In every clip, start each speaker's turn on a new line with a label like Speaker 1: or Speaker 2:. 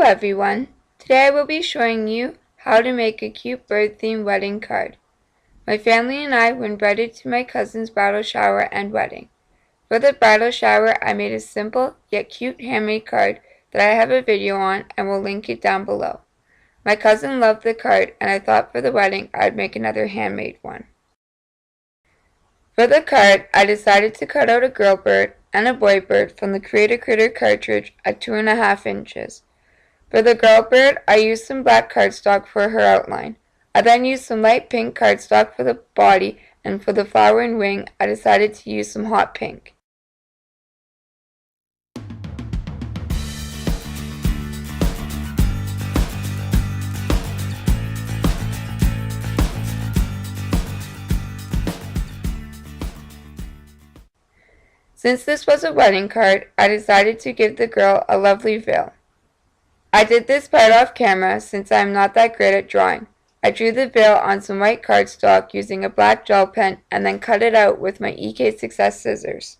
Speaker 1: everyone! Today I will be showing you how to make a cute bird-themed wedding card. My family and I were invited to my cousin's bridal shower and wedding. For the bridal shower, I made a simple yet cute handmade card that I have a video on and will link it down below. My cousin loved the card and I thought for the wedding I'd make another handmade one. For the card, I decided to cut out a girl bird and a boy bird from the Create a Critter cartridge at 2.5 inches. For the girl bird, I used some black cardstock for her outline. I then used some light pink cardstock for the body, and for the flower and wing, I decided to use some hot pink. Since this was a wedding card, I decided to give the girl a lovely veil. I did this part off camera since I am not that great at drawing. I drew the veil on some white cardstock using a black gel pen and then cut it out with my EK Success scissors.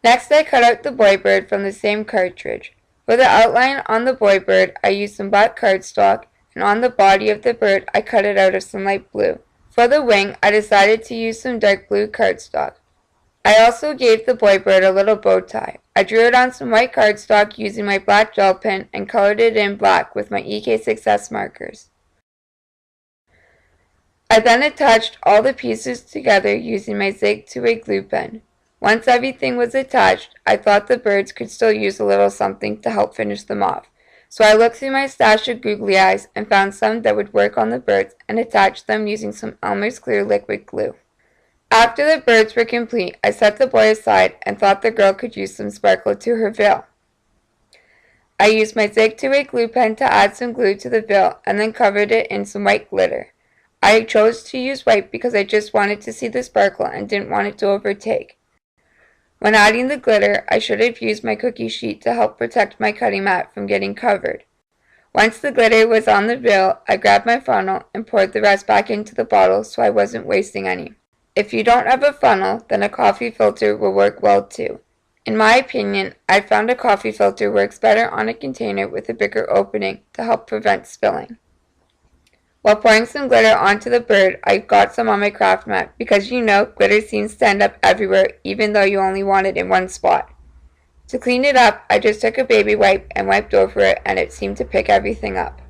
Speaker 1: Next, I cut out the boy bird from the same cartridge. For the outline on the boy bird, I used some black cardstock, and on the body of the bird, I cut it out of some light blue. For the wing, I decided to use some dark blue cardstock. I also gave the boy bird a little bow tie. I drew it on some white cardstock using my black gel pen and colored it in black with my EK Success markers. I then attached all the pieces together using my Zig 2A glue pen. Once everything was attached, I thought the birds could still use a little something to help finish them off. So I looked through my stash of googly eyes and found some that would work on the birds and attached them using some Elmer's clear liquid glue. After the birds were complete, I set the boy aside and thought the girl could use some sparkle to her veil. I used my Zig 2A glue pen to add some glue to the veil and then covered it in some white glitter. I chose to use white because I just wanted to see the sparkle and didn't want it to overtake. When adding the glitter, I should have used my cookie sheet to help protect my cutting mat from getting covered. Once the glitter was on the veil, I grabbed my funnel and poured the rest back into the bottle so I wasn't wasting any. If you don't have a funnel, then a coffee filter will work well too. In my opinion, I found a coffee filter works better on a container with a bigger opening to help prevent spilling. While pouring some glitter onto the bird, I got some on my craft mat because glitter seems to end up everywhere even though you only want it in one spot. To clean it up, I just took a baby wipe and wiped over it and it seemed to pick everything up.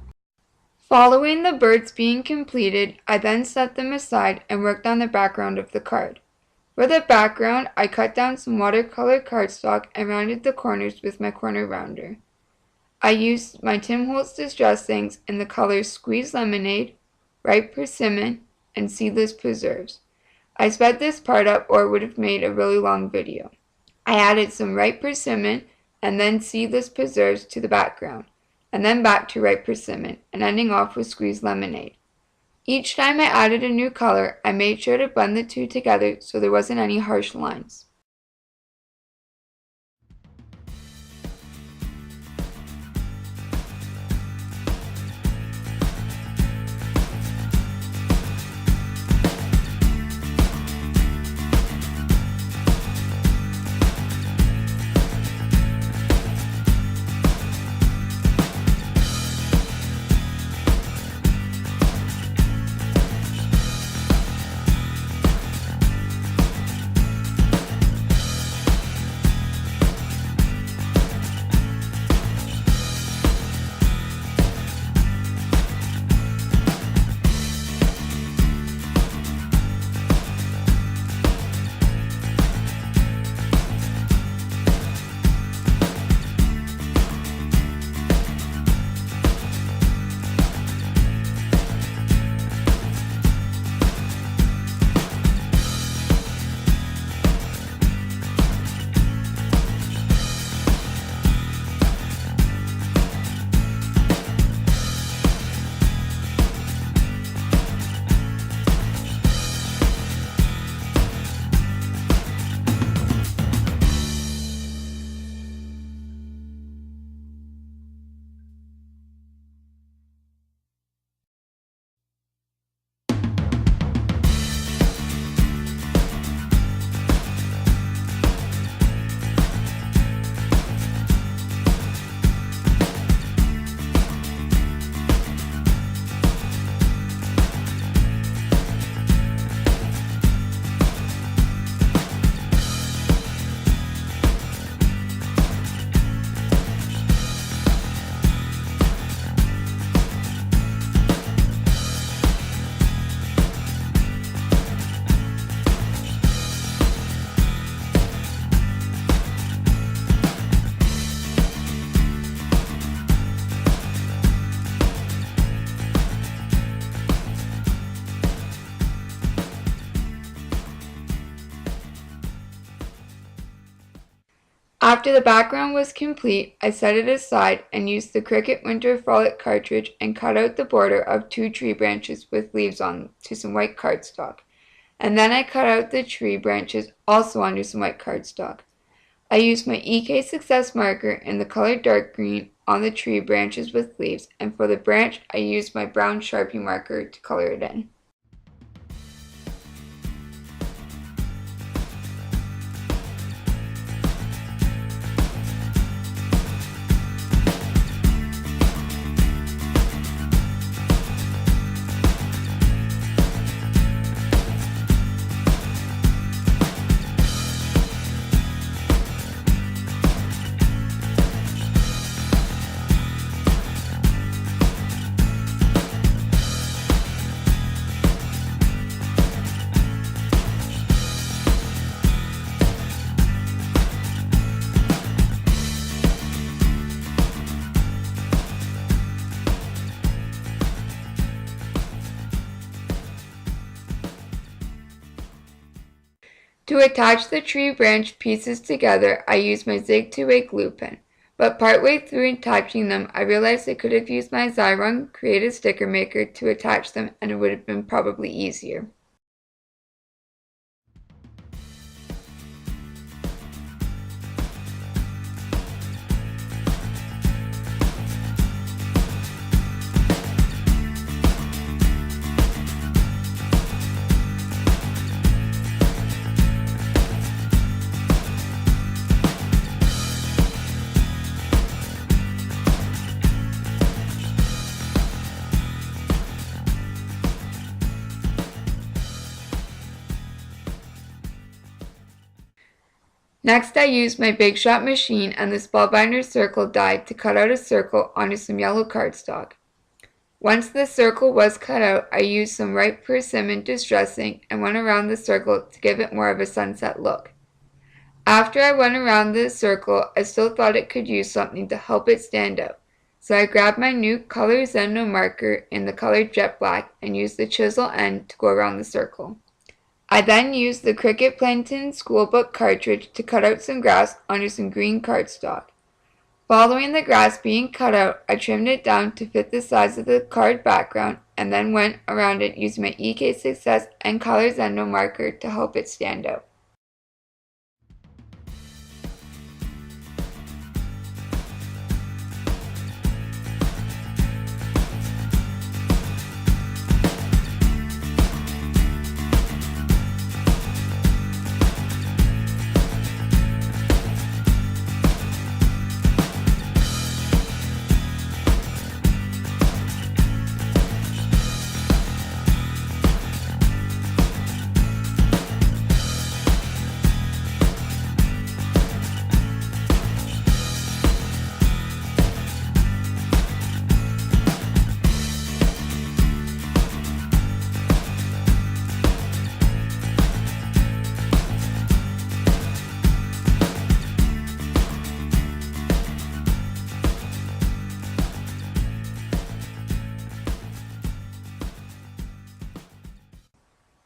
Speaker 1: Following the birds being completed, I then set them aside and worked on the background of the card. For the background, I cut down some watercolor cardstock and rounded the corners with my corner rounder. I used my Tim Holtz Distress Things in the colors Squeezed Lemonade, Ripe Persimmon, and Seedless Preserves. I sped this part up or it would have made a really long video. I added some Ripe Persimmon and then Seedless Preserves to the background, and then back to Ripe Persimmon, and ending off with Squeezed Lemonade. Each time I added a new color, I made sure to blend the two together so there wasn't any harsh lines. After the background was complete, I set it aside and used the Cricut Winter Frolic cartridge and cut out the border of 2 tree branches with leaves on them to some white cardstock. And then I cut out the tree branches also onto some white cardstock. I used my EK Success marker in the color dark green on the tree branches with leaves, and for the branch I used my brown Sharpie marker to color it in. To attach the tree branch pieces together, I used my Zig 2-way glue pen, but partway through attaching them, I realized I could have used my Xyron Creative Sticker Maker to attach them, and it would have been probably easier. Next, I used my Big Shot machine and the Spellbinder circle die to cut out a circle onto some yellow cardstock. Once the circle was cut out, I used some Ripe Persimmon Distress ink and went around the circle to give it more of a sunset look. After I went around the circle, I still thought it could use something to help it stand out, so I grabbed my new Color Zendo marker in the color Jet Black and used the chisel end to go around the circle. I then used the Cricut Plankton Schoolbook cartridge to cut out some grass onto some green cardstock. Following the grass being cut out, I trimmed it down to fit the size of the card background and then went around it using my EK Success and Color Zendo marker to help it stand out.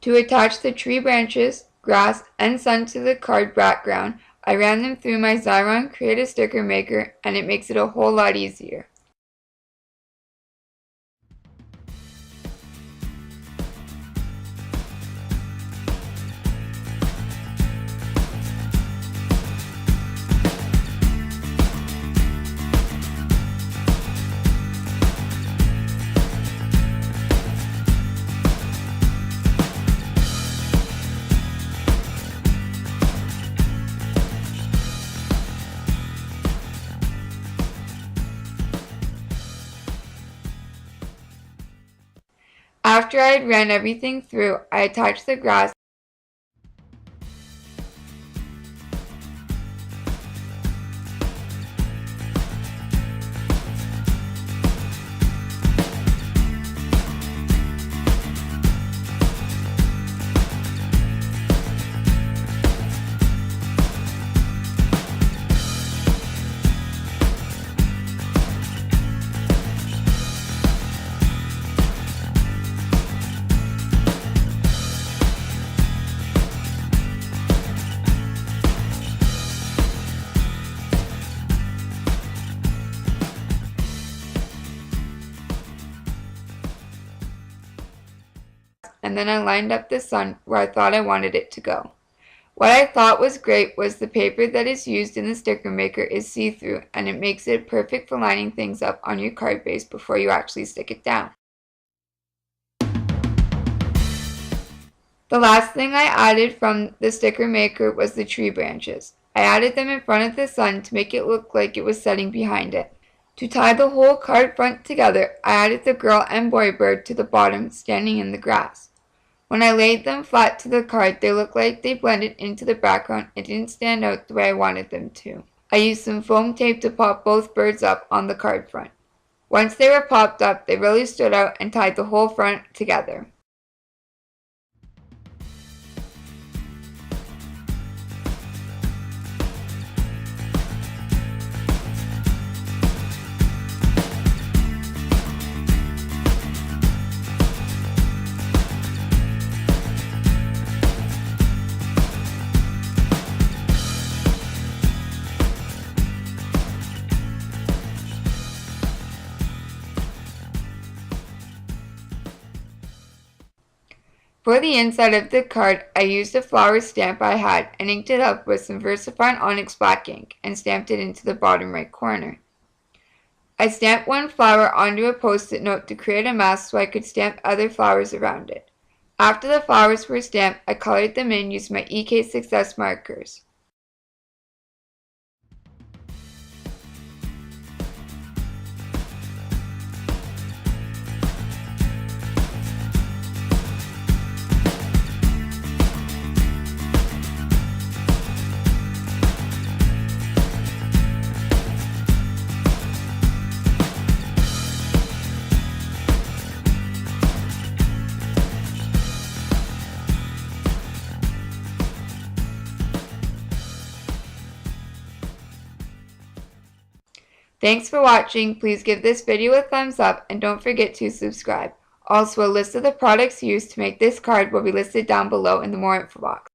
Speaker 1: To attach the tree branches, grass, and sun to the card background, I ran them through my Xyron Creative Sticker Maker, and it makes it a whole lot easier. After I had ran everything through, I attached the grass and then I lined up the sun where I thought I wanted it to go. What I thought was great was the paper that is used in the sticker maker is see-through, and it makes it perfect for lining things up on your card base before you actually stick it down. The last thing I added from the sticker maker was the tree branches. I added them in front of the sun to make it look like it was setting behind it. To tie the whole card front together, I added the girl and boy bird to the bottom standing in the grass. When I laid them flat to the card, they looked like they blended into the background and didn't stand out the way I wanted them to. I used some foam tape to pop both birds up on the card front. Once they were popped up, they really stood out and tied the whole front together. For the inside of the card, I used a flower stamp I had and inked it up with some VersaFine Onyx black ink and stamped it into the bottom right corner. I stamped one flower onto a post-it note to create a mask so I could stamp other flowers around it. After the flowers were stamped, I colored them in using my EK Success markers. Thanks for watching. Please give this video a thumbs up and don't forget to subscribe. Also, a list of the products used to make this card will be listed down below in the more info box.